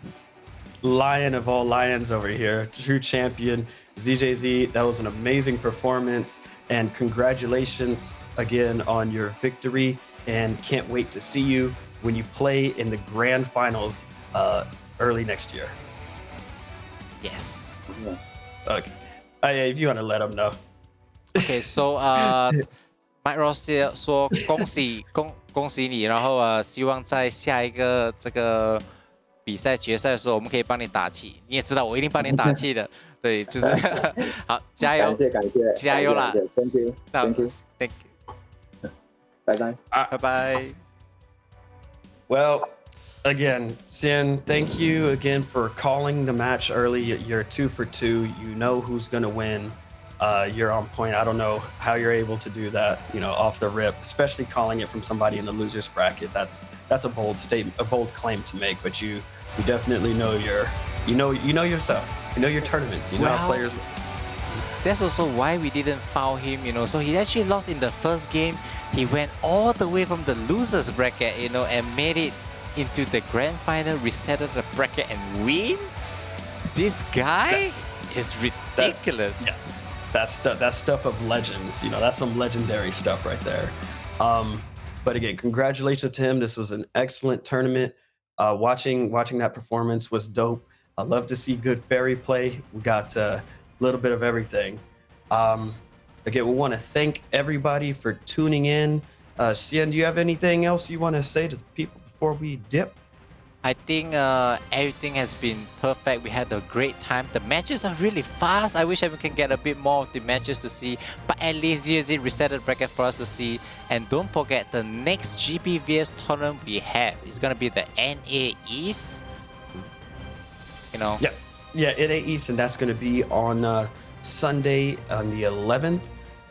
Lion of all lions over here, true champion. ZJZ, that was an amazing performance, and congratulations again on your victory, and can't wait to see you when you play in the grand finals early next year. Yes. Okay. If you want to let them know. Okay, so Mike Ross 说恭喜你，然后希望在下一个这个比赛决赛的时候，我们可以帮你打气。你也知道，我一定帮你打气的。对，就是好，加油！感谢，加油啦 ！Thank you，Thank you，拜拜，拜拜。Well, again, Sin, thank you again for calling the match early. You're 2 for 2. You know who's going to win. You're on point. I don't know how you're able to do that, off the rip, especially calling it from somebody in the losers bracket. That's a bold statement, a bold claim to make. But you definitely know your stuff. You know your tournaments. You know how players. That's also why we didn't foul him, So he actually lost in the first game. He went all the way from the losers bracket, and made it into the grand final, resetted the bracket, and win. This guy is ridiculous. That's stuff of legends. That's some legendary stuff right there. But again, congratulations to him. This was an excellent tournament. Watching that performance was dope. I love to see good fairy play. We got a little bit of everything. Again, we want to thank everybody for tuning in. Xian, do you have anything else you want to say to the people before we dip? I think everything has been perfect. We had a great time. The matches are really fast. I wish I can get a bit more of the matches to see, but at least ZZ reset the bracket for us to see. And don't forget, the next GBVS tournament we have is going to be the NA East. Yeah, NA East, and that's going to be on Sunday on the 11th.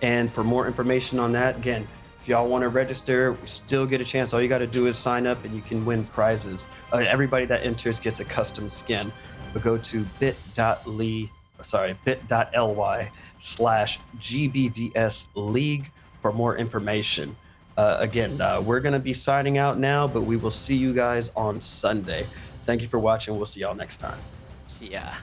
And for more information on that, again, if y'all want to register, we still get a chance. All you got to do is sign up and you can win prizes. Everybody that enters gets a custom skin. But go to bit.ly/GBVS League for more information. Again, we're going to be signing out now, but we will see you guys on Sunday. Thank you for watching. We'll see y'all next time. See ya.